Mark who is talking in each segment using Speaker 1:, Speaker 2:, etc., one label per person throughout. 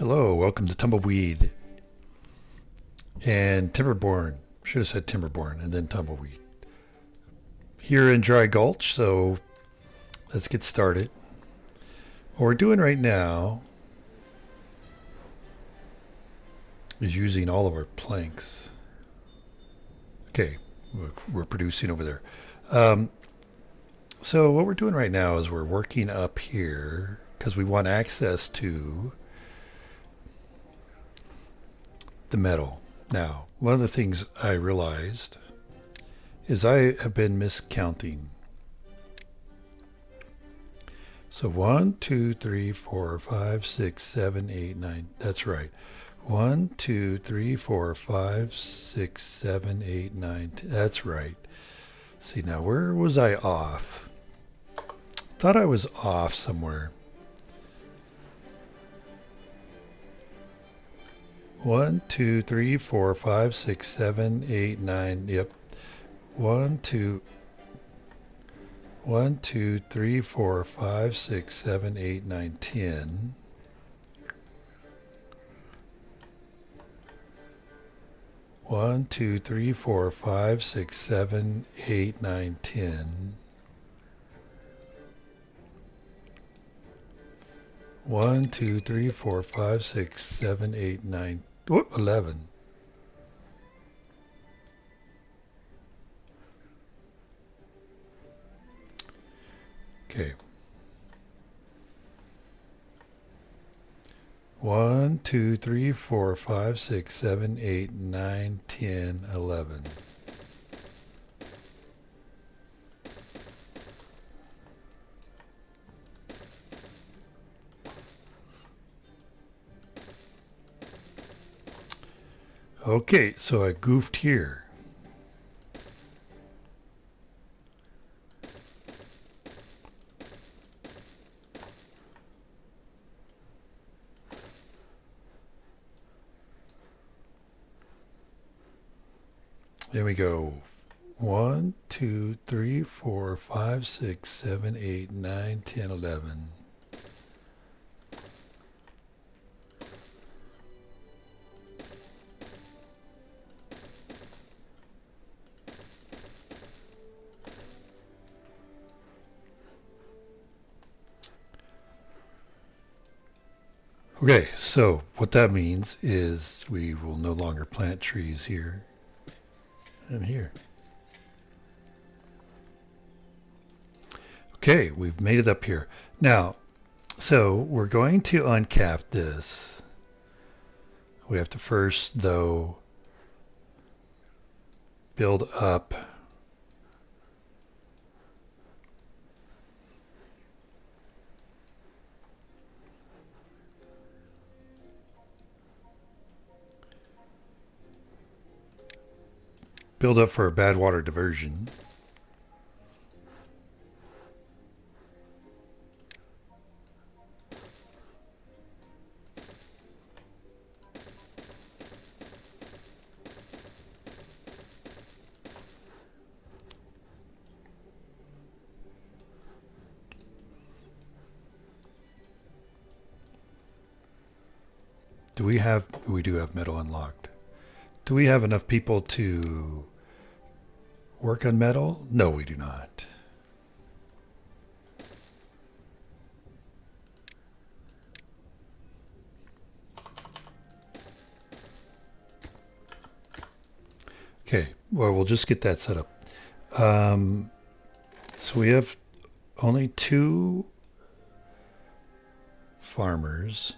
Speaker 1: Hello, welcome to Tumbleweed and Timberborn. Should have said Timberborn and then Tumbleweed. Here in Dry Gulch, so let's get started. What we're doing right now is using all of our planks. Okay, we're producing over there. So what we're doing right now is we're working up here because we want access to the metal. Now, one of the things I realized is I have been miscounting. So 1, 2, 3, 4, 5, 6, 7, 8, 9. That's right. 1, 2, 3, 4, 5, 6, 7, 8, 9. That's right. See, now where was I off? Thought I was off somewhere. 1, 2, 3, 4, 5, 6, 7, 8, 9. Yep. 1, 2, 1, 2, 3, 4, 5, 6, 7, 8, 9, 10. One, two, three, four, five, six, 7, 8, 9, 10. 1, 2, 3, 4, 5, 6, 7, 8, 9, 11. Okay. 1, 2, 3, 4, 5, 6, 7, 8, 9, 10, 11. Okay, so I goofed here. There we go. 1, 2, 3, 4, 5, 6, 7, 8, 9, 10, 11. Okay, so what that means is we will no longer plant trees here and here. Okay, we've made it up here. Now, so we're going to uncap this. We have to first, though, build up for a bad water diversion. We do have metal unlocked. Do we have enough people to work on metal? No, we do not. Okay, well, we'll just get that set up. So we have only 2 farmers.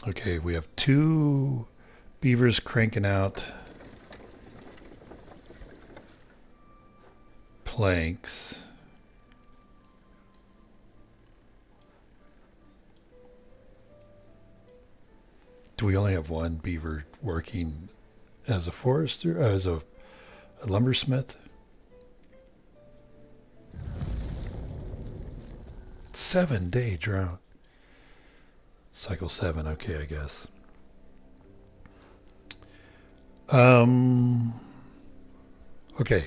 Speaker 1: Okay, we have 2 beavers cranking out planks. Do we only have 1 beaver working as a forester, as a lumbersmith? 7-day drought. Cycle 7, okay, I guess. Okay.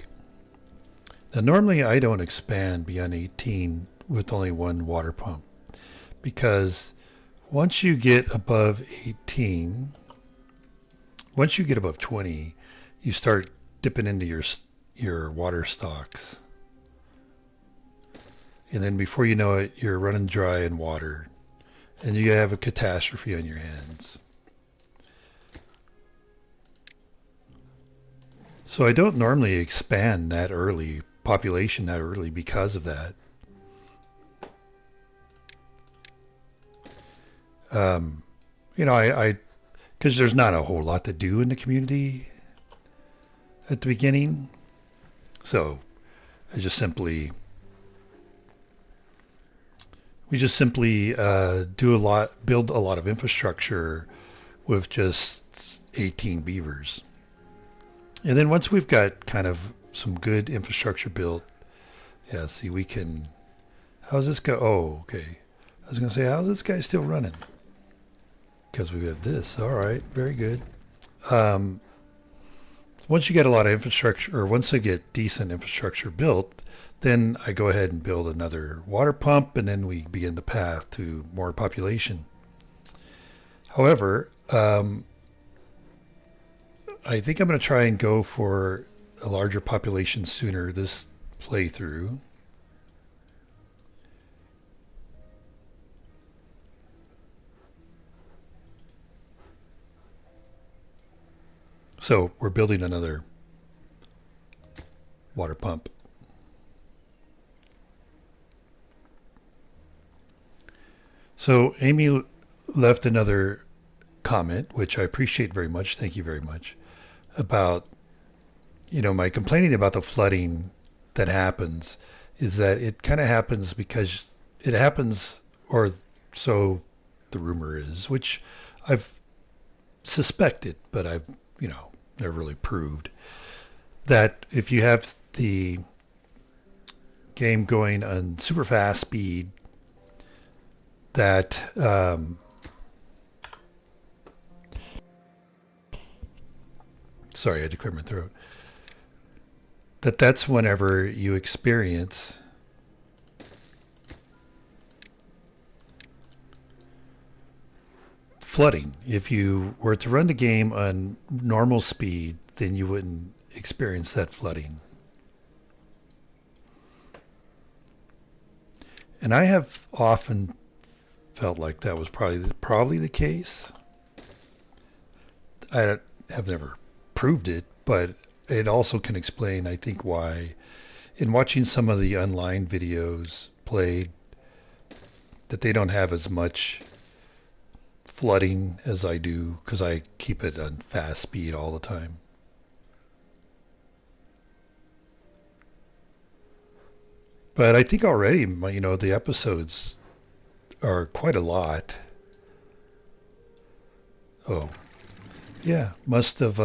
Speaker 1: Now, normally I don't expand beyond 18 with only one water pump because once you get above 18, once you get above 20, you start dipping into your water stocks. And then before you know it, you're running dry in water and you have a catastrophe on your hands. So I don't normally expand that early, population that early because of that. You know, I because there's not a whole lot to do in the community at the beginning. So I just simply, we just simply build a lot of infrastructure with just 18 beavers. And then once we've got kind of some good infrastructure built, yeah, see, we can, how's this go? Oh, okay. I was going to say, how's this guy still running? Because we have this. All right, very good. Once you get a lot of infrastructure, or once I get decent infrastructure built, then I go ahead and build another water pump, and then we begin the path to more population. However, I think I'm going to try and go for a larger population sooner this playthrough. So we're building another water pump. So Amy left another comment, which I appreciate very much. Thank you very much. About, you know, my complaining about the flooding that happens is that it kind of happens because it happens, or so the rumor is, which I've suspected, but I've, you know, never really proved, that if you have the game going on super fast speed, that sorry, I had to clear my throat. That's whenever you experience flooding. If you were to run the game on normal speed, then you wouldn't experience that flooding. And I have often felt like that was probably the case. I have never proved it, but it also can explain, I think, why in watching some of the online videos played, that they don't have as much flooding as I do, because I keep it on fast speed all the time. But I think already, you know, the episodes are quite a lot. Oh, yeah, must have,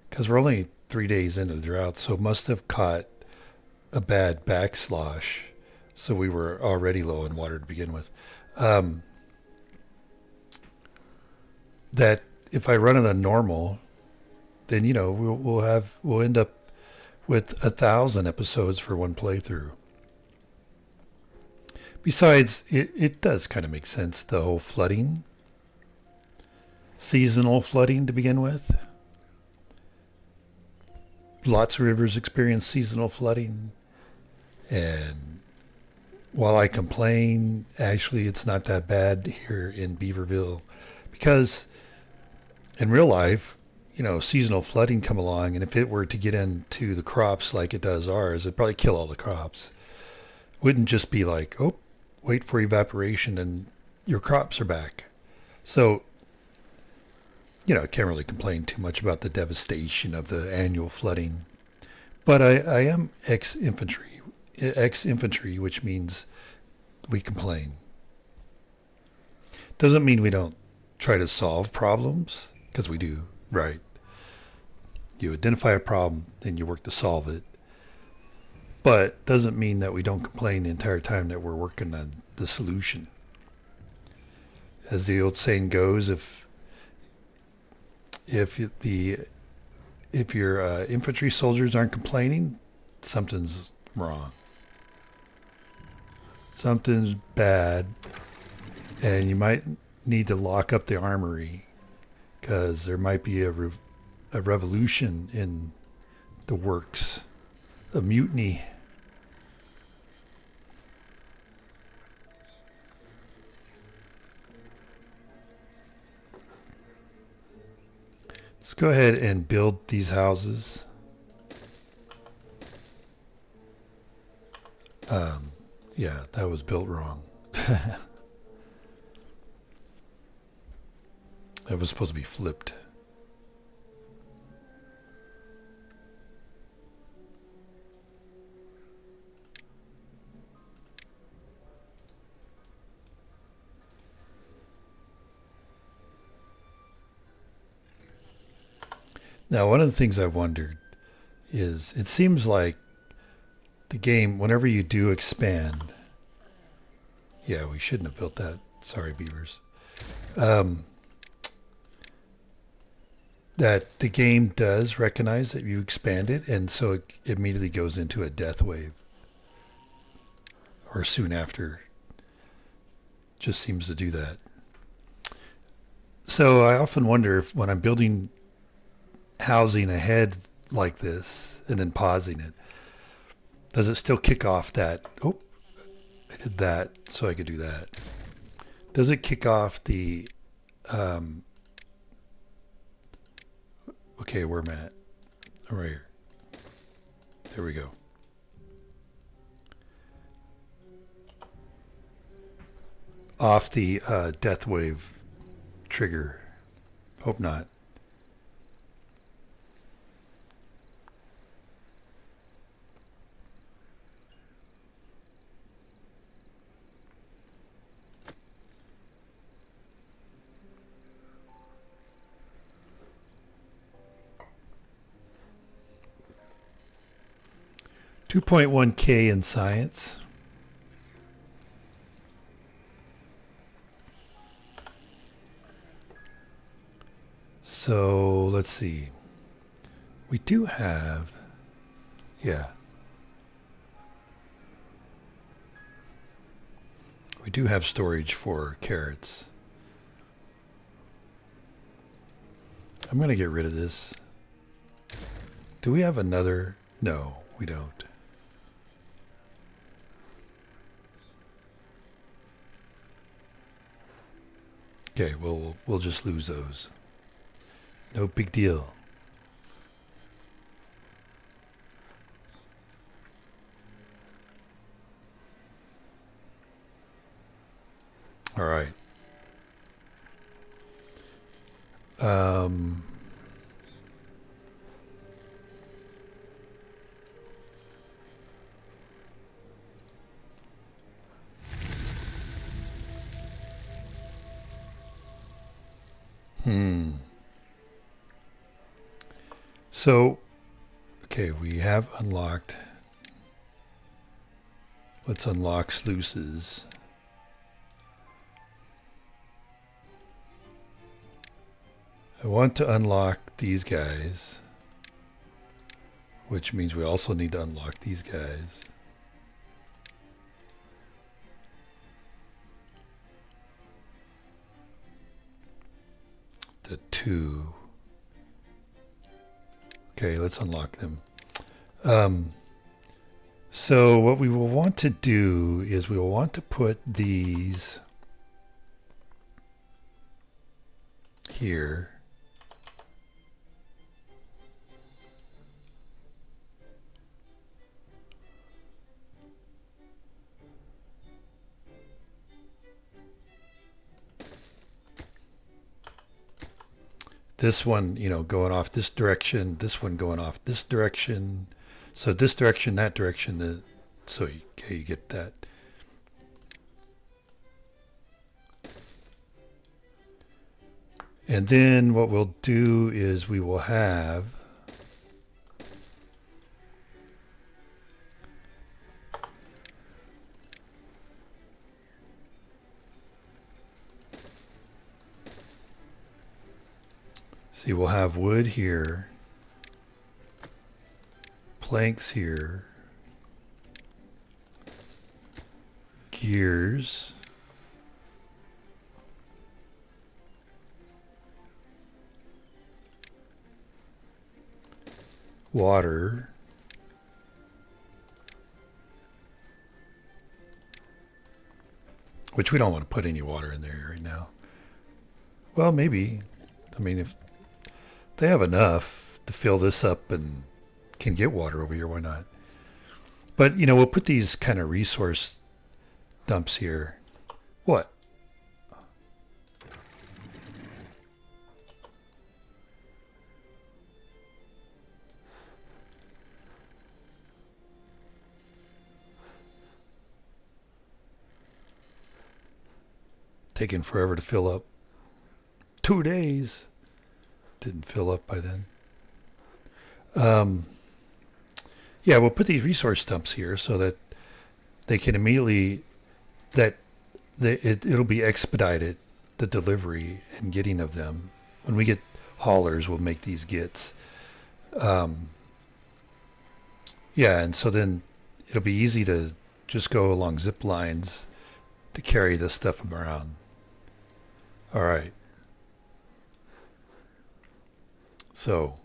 Speaker 1: because we're only 3 days into the drought, so must have caught a bad backslosh. So we were already low in water to begin with. That if I run it on normal, then, you know, we'll end up with 1,000 episodes for one playthrough. Besides, it does kind of make sense, the whole flooding, seasonal flooding to begin with. Lots of rivers experience seasonal flooding, and while I complain, actually it's not that bad here in Beaverville, because in real life, you know, seasonal flooding come along, and if it were to get into the crops like it does ours, it'd probably kill all the crops. Wouldn't just be like, oh, wait for evaporation and your crops are back. So, you know, I can't really complain too much about the devastation of the annual flooding. But I am ex-infantry, which means we complain. Doesn't mean we don't try to solve problems, because we do, right? You identify a problem, then you work to solve it. But doesn't mean that we don't complain the entire time that we're working on the solution. As the old saying goes, if your infantry soldiers aren't complaining, something's something wrong. Something's bad, and you might need to lock up the armory because there might be a revolution in the works, a mutiny. Let's go ahead and build these houses. Yeah, that was built wrong. That was supposed to be flipped. Now, one of the things I've wondered is it seems like the game, whenever you do expand, yeah, we shouldn't have built that. Sorry, beavers. That the game does recognize that you expanded, and so it immediately goes into a death wave, or soon after. Just seems to do that. So I often wonder if when I'm building housing ahead like this and then pausing it, does it still kick off that? Oh, I did that so I could do that. Does it kick off the okay, where am I at? I'm right here. There we go. Off the death wave trigger. Hope not. $2.1K in science. So let's see. We do have, yeah. We do have storage for carrots. I'm going to get rid of this. Do we have another? No, we don't. Okay, we'll just lose those. No big deal. All right. So, okay, we have unlocked. Let's unlock sluices. I want to unlock these guys, which means we also need to unlock these guys. The two. Okay, let's unlock them. So what we will want to do is we will want to put these here. This one, you know, going off this direction, this one going off this direction. So this direction, that direction, so you get that. And then what we'll do is we will have see, we'll have wood here, planks here, gears. Water. Which we don't want to put any water in there right now. Well, maybe. I mean, if they have enough to fill this up and can get water over here, why not? But, you know, we'll put these kind of resource dumps here. What? Taking forever to fill up. 2 days. Didn't fill up by then. Yeah, we'll put these resource dumps here so that they can immediately, it'll be expedited, the delivery and getting of them. When we get haulers, we'll make these gets. Yeah, and so then it'll be easy to just go along zip lines to carry this stuff around. All right. So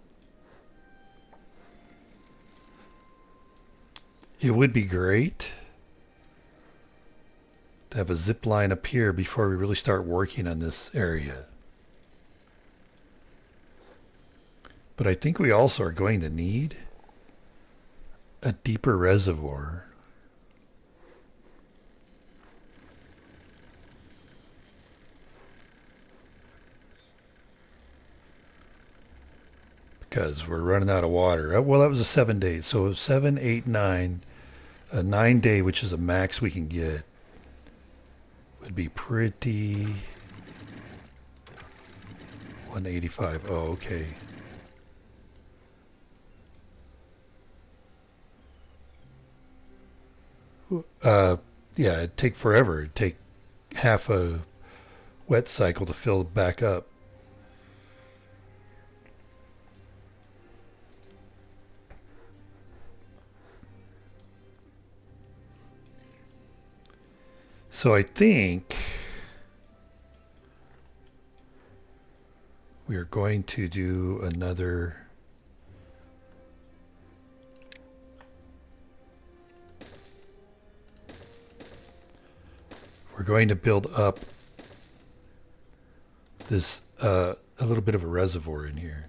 Speaker 1: it would be great to have a zip line up here before we really start working on this area. But I think we also are going to need a deeper reservoir. Because we're running out of water. Well, that was a 7 days. So 7, 8, 9. A 9 day, which is a max we can get, would be pretty. 185. Oh, okay. Yeah, it'd take forever. It'd take half a wet cycle to fill it back up. So I think we are going to do another. We're going to build up this a little bit of a reservoir in here.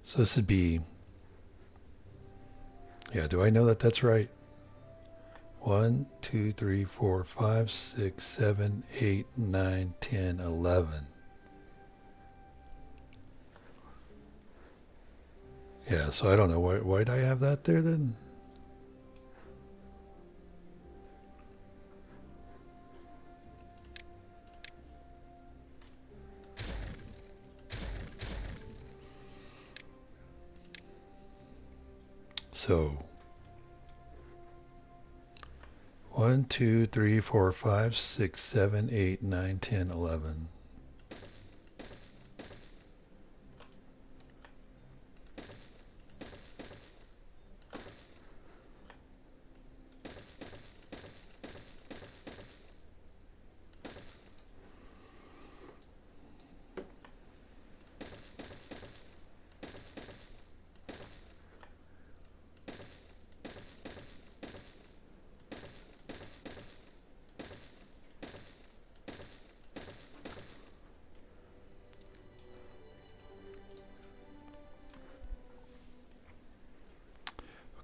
Speaker 1: So this would be. Yeah, do I know that that's right? 1, 2, 3, 4, 5, 6, 7, 8, 9, 10, 11. Yeah, so I don't know. Why'd I have that there then? So 1, 2, 3, 4, 5, 6, 7, 8, 9, 10, 11.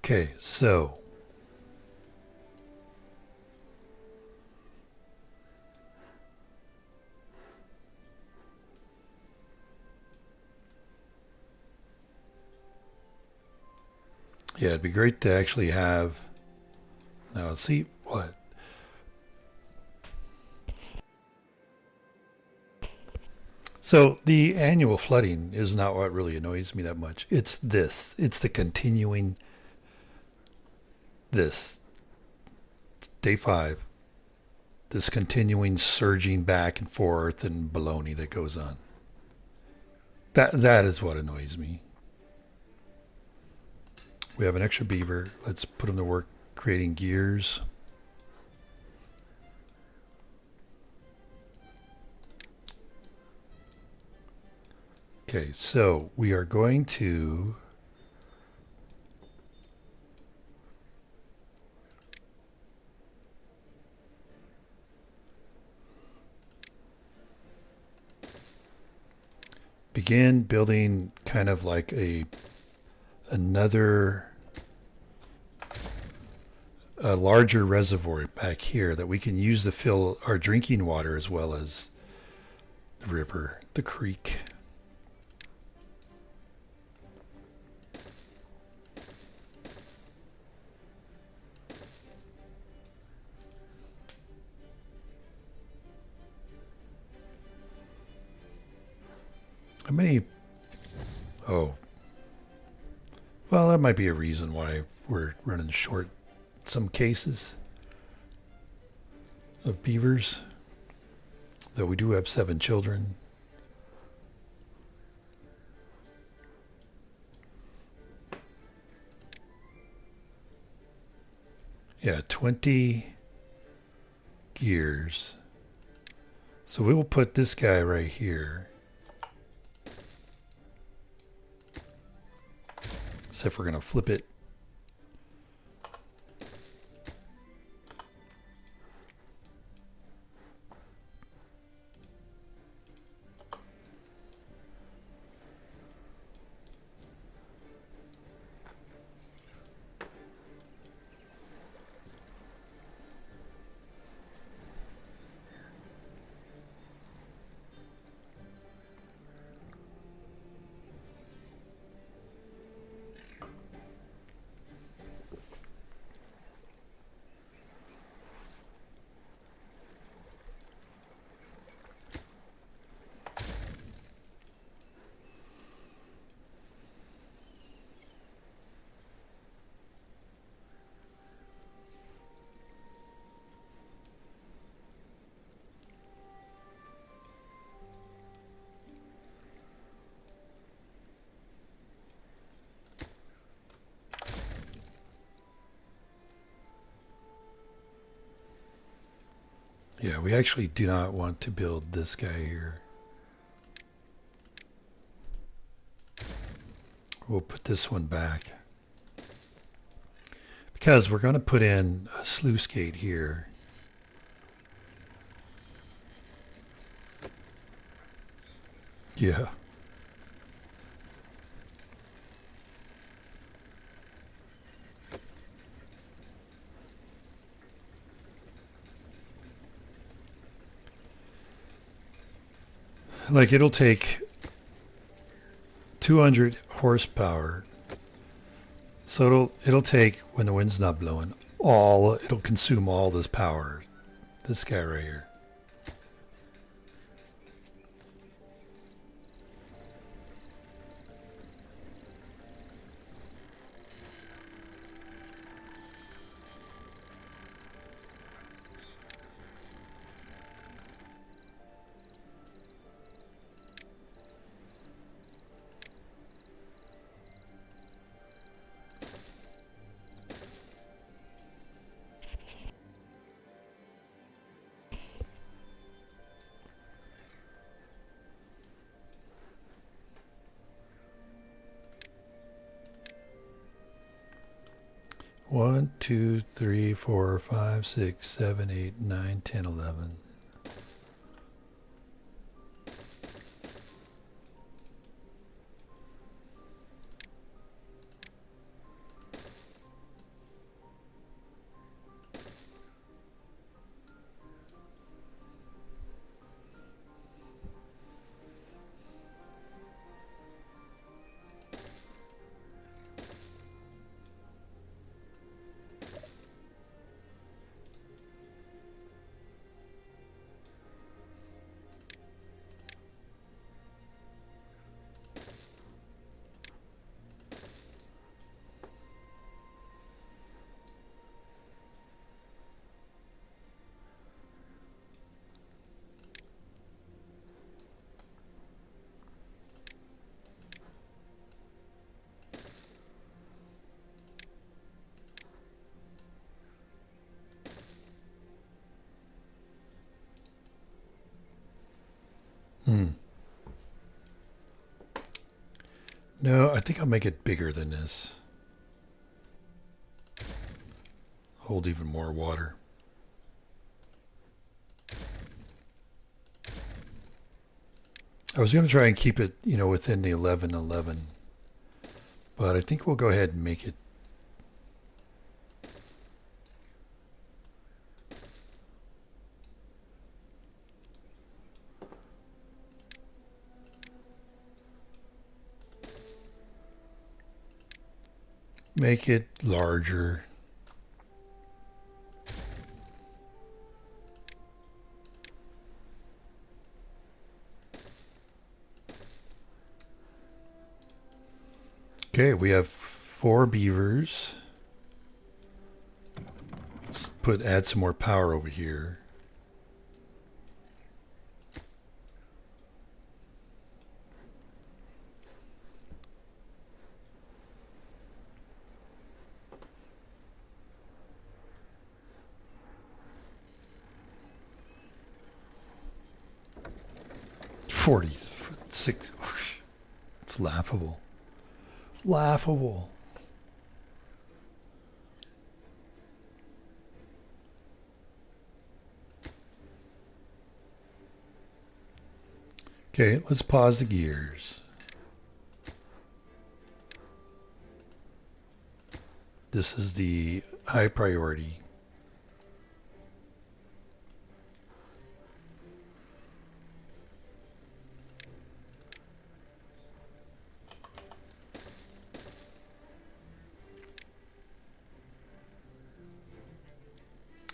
Speaker 1: Okay, so yeah, it'd be great to actually have. Now, let's see what. So the annual flooding is not what really annoys me that much. It's this. It's the continuing. This day 5. This continuing surging back and forth and baloney that goes on. That is what annoys me. We have an extra beaver. Let's put him to work creating gears. Okay, so we are going to begin building kind of like another a larger reservoir back here that we can use to fill our drinking water as well as the river, the creek. How many? Oh, well, that might be a reason why we're running short some cases of beavers, though we do have 7 children. Yeah, 20 gears. So we will put this guy right here. So if we're going to flip it. Yeah, we actually do not want to build this guy here. We'll put this one back. Because we're going to put in a sluice gate here. Yeah. Like it'll take 200 horsepower. So it'll take, when the wind's not blowing, it'll consume all this power. This guy right here. One, two, three, four, five, 6, 7, 8, 9, 10, 11. No, I think I'll make it bigger than this. Hold even more water. I was going to try and keep it, you know, within the 1111, but I think we'll go ahead and make it. Make it larger. Okay, we have 4 beavers. Let's add some more power over here. $46. It's laughable. Laughable. Okay, let's pause the gears. This is the high priority.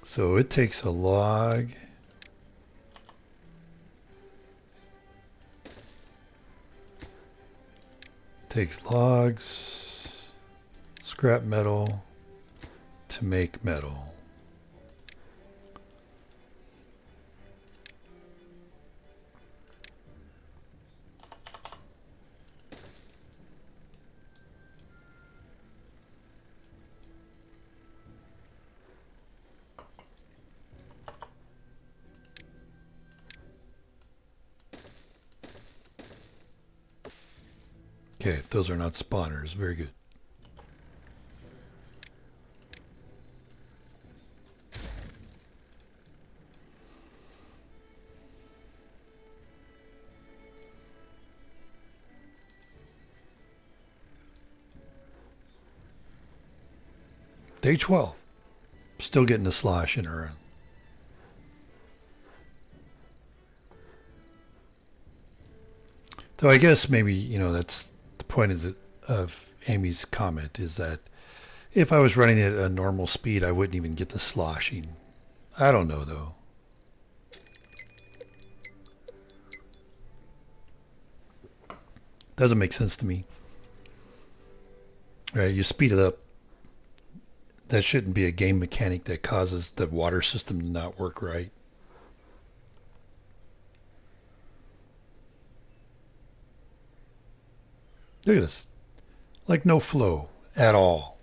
Speaker 1: So it takes a log. Takes logs, scrap metal to make metal. Okay, those are not spawners. Very good. Day 12. Still getting a slosh in her. Though I guess maybe, you know, that's the point of Amy's comment, is that if I was running it at a normal speed, I wouldn't even get the sloshing. I don't know, though. Doesn't make sense to me. Right, you speed it up. That shouldn't be a game mechanic that causes the water system to not work right. Look at this. Like no flow at all.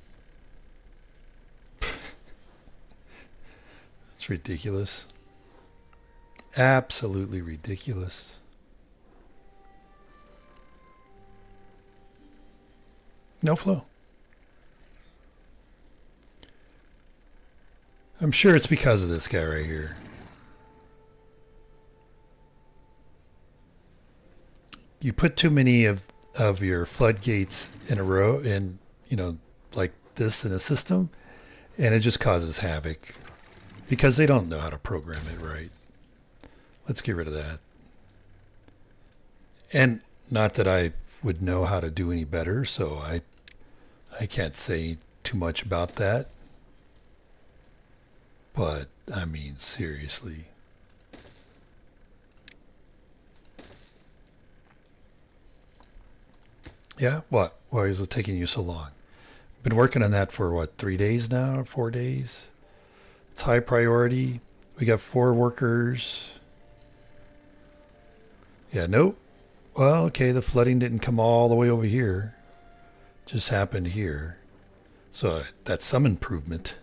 Speaker 1: It's ridiculous. Absolutely ridiculous. No flow. I'm sure it's because of this guy right here. You put too many of your floodgates in a row, in, you know, like this in a system, and it just causes havoc because they don't know how to program it right. Let's get rid of that. And not that I would know how to do any better, so I can't say too much about that. But I mean, seriously. Yeah, what? Why is it taking you so long? Been working on that for what, 3 days now, 4 days? It's high priority. We got 4 workers. Yeah, nope. Well, okay, the flooding didn't come all the way over here. Just happened here. So that's some improvement.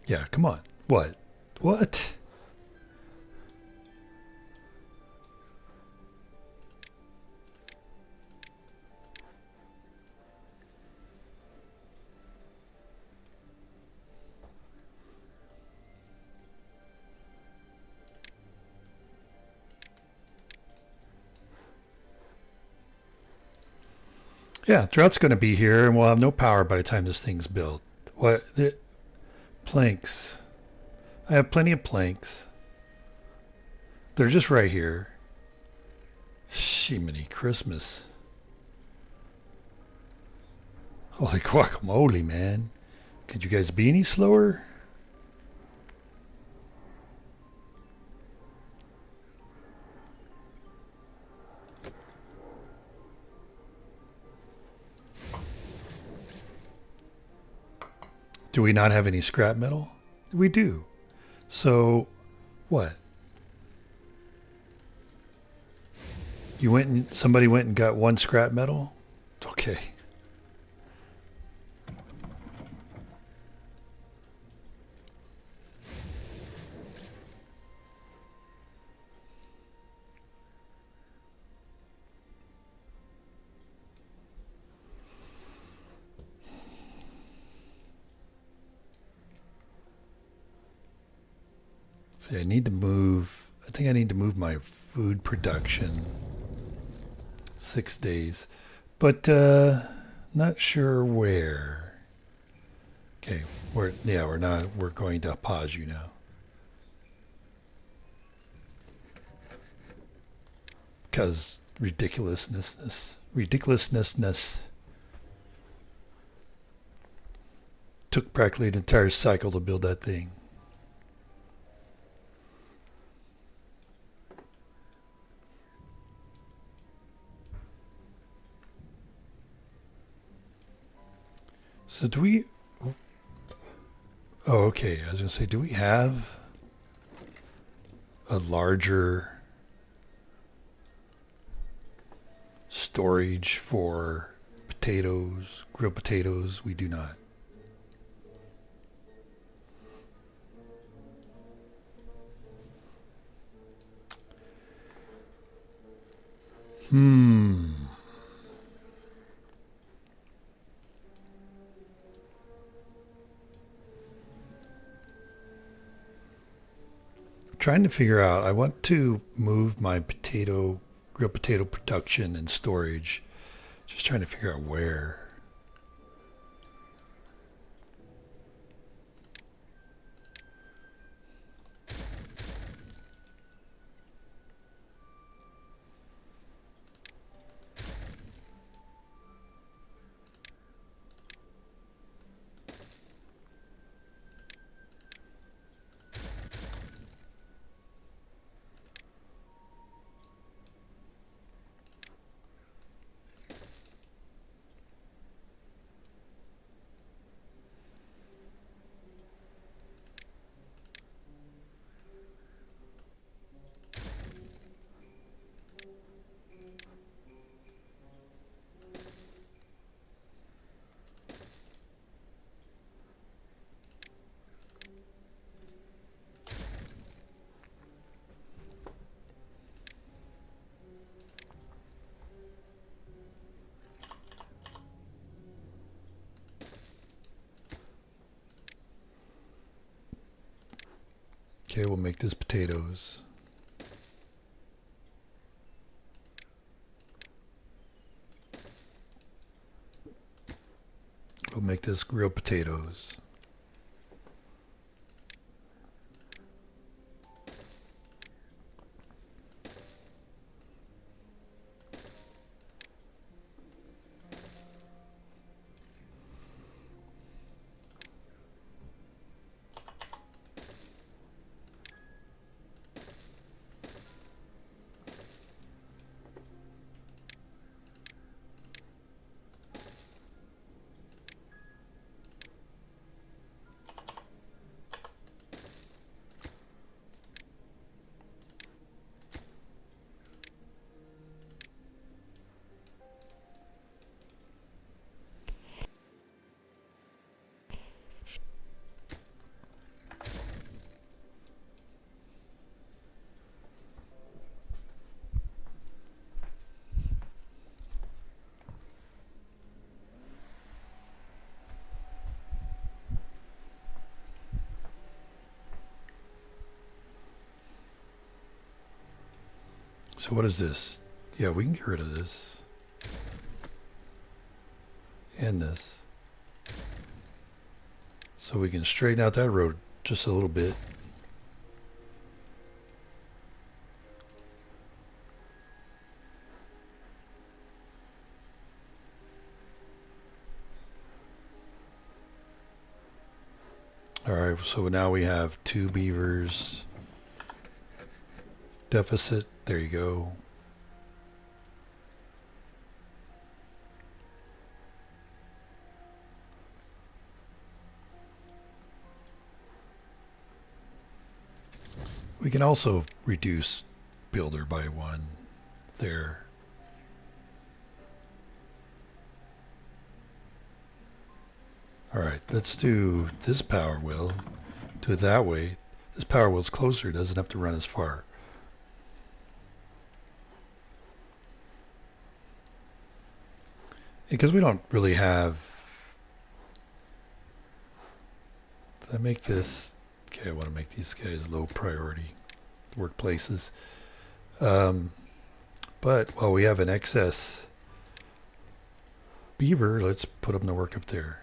Speaker 1: Yeah, come on. What? What? Yeah, drought's going to be here, and we'll have no power by the time this thing's built. What? Planks. I have plenty of planks. They're just right here. Shiminy Christmas. Holy guacamole, man. Could you guys be any slower? Do we not have any scrap metal? We do. So, what? Somebody went and got one scrap metal? Okay. See, I think I need to move my food production 6 days, but not sure where. Okay, we're going to pause you now. Because ridiculousness. Took practically an entire cycle to build that thing. So do we... Oh, okay. I was going to say, do we have a larger storage for potatoes, grilled potatoes? We do not. Trying to figure out, I want to move my grilled potato production and storage. Just trying to figure out where. Okay, we'll make this potatoes. We'll make this grilled potatoes. So what is this? Yeah, we can get rid of this. and this. So we can straighten out that road just a little bit. All right, so now we have 2 beavers. Deficit, there you go. We can also reduce builder by 1 there. All right, let's do this power wheel. Do it that way. This power wheel's closer, it doesn't have to run as far. Because we don't really have... Did I make this... Okay, I want to make these guys low priority workplaces. But while we have an excess beaver, let's put them to work up there.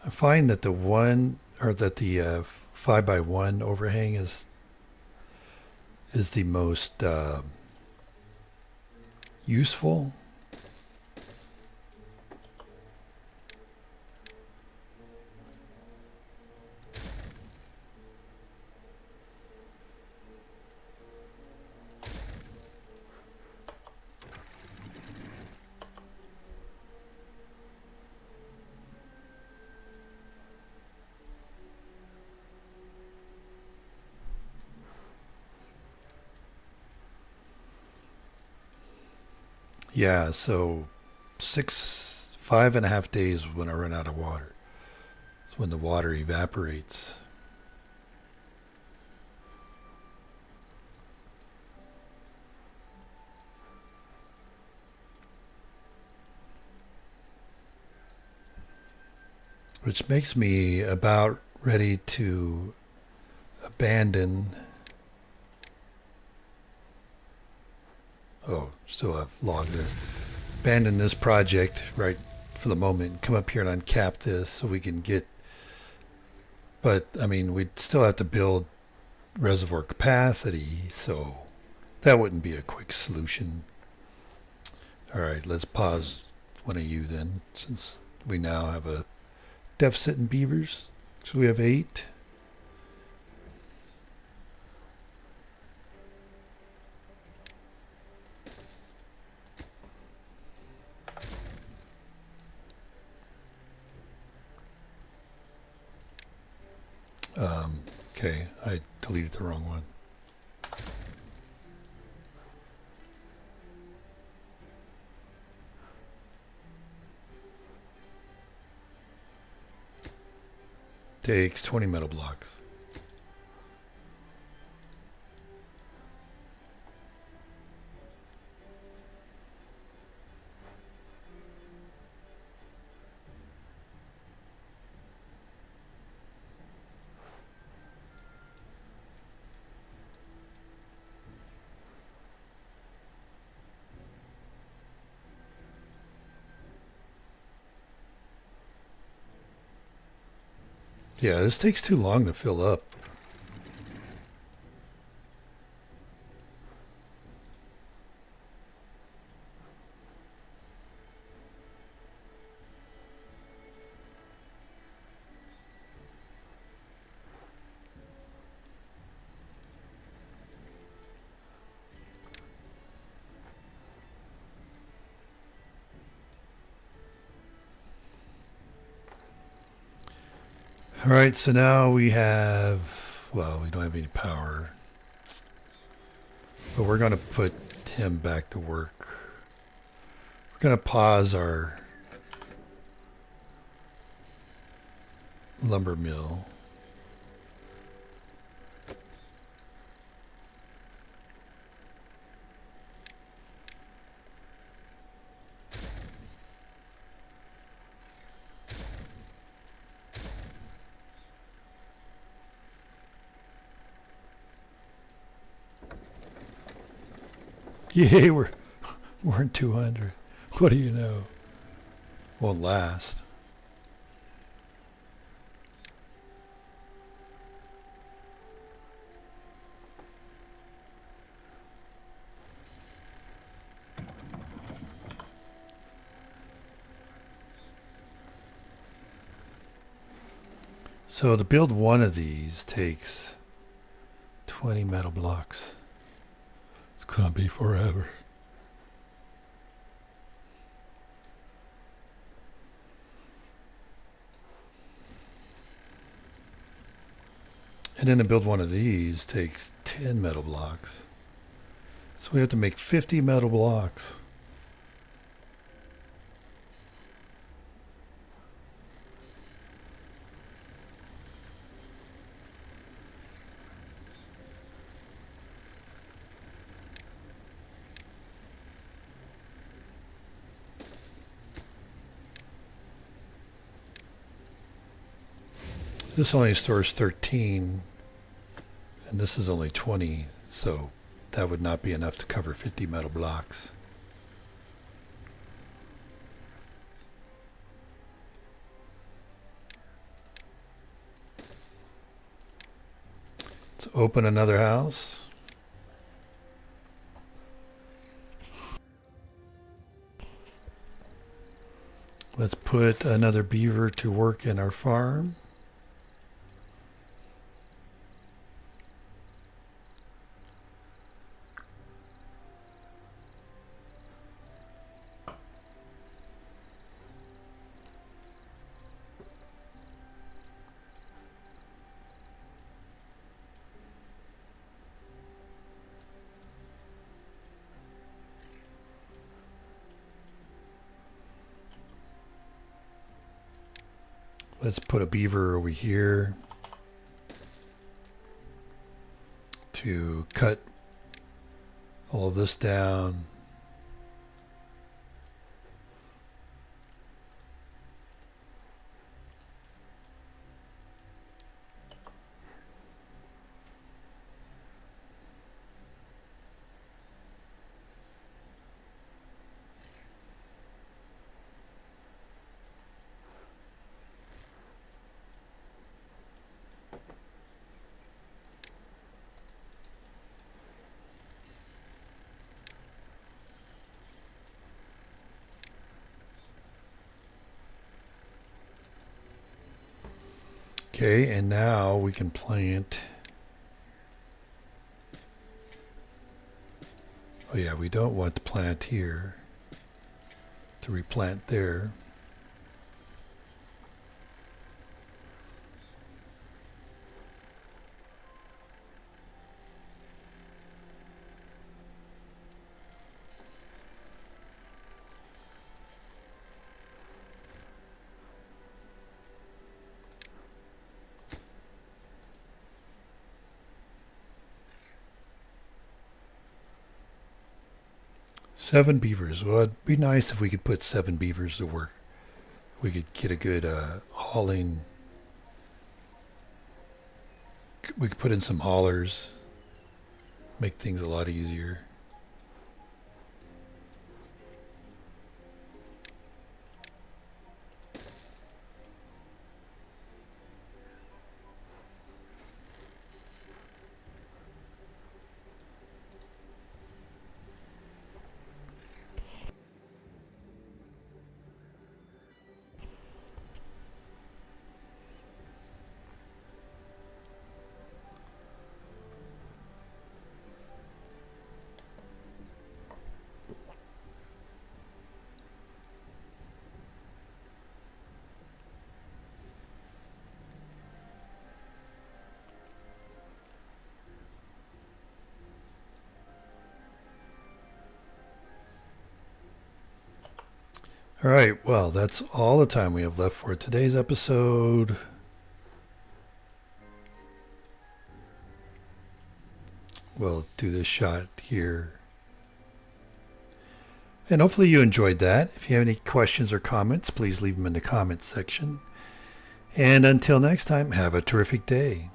Speaker 1: I find that the 5x1 overhang is the most useful. Yeah, so 5.5 days when I run out of water. It's when the water evaporates. Which makes me about ready to abandon. Oh, still have logs there. Abandon this project right for the moment. Come up here and uncap this so we can get. But I mean, we'd still have to build reservoir capacity, so that wouldn't be a quick solution. All right, let's pause one of you then, since we now have a deficit in beavers. So we have 8. Okay, I deleted the wrong one. Takes 20 metal blocks. Yeah, this takes too long to fill up. All right, so now we have, well, we don't have any power, but we're going to put him back to work. We're going to pause our lumber mill. Yay, we're in 200. What do you know? Won't last. So to build one of these takes 20 metal blocks. It's gonna be forever. And then to build one of these takes 10 metal blocks. So we have to make 50 metal blocks. This only stores 13, and this is only 20, so that would not be enough to cover 50 metal blocks. Let's open another house. Let's put another beaver to work in our farm. Let's put a beaver over here to cut all of this down. Okay, and now we can plant. Oh yeah, we don't want to plant here, to replant there. Seven beavers. Well, it'd be nice if we could put 7 beavers to work. We could get a good hauling. We could put in some haulers, make things a lot easier. All right, well, that's all the time we have left for today's episode. we'll do this shot here. And hopefully you enjoyed that. If you have any questions or comments, please leave them in the comments section. And until next time, have a terrific day.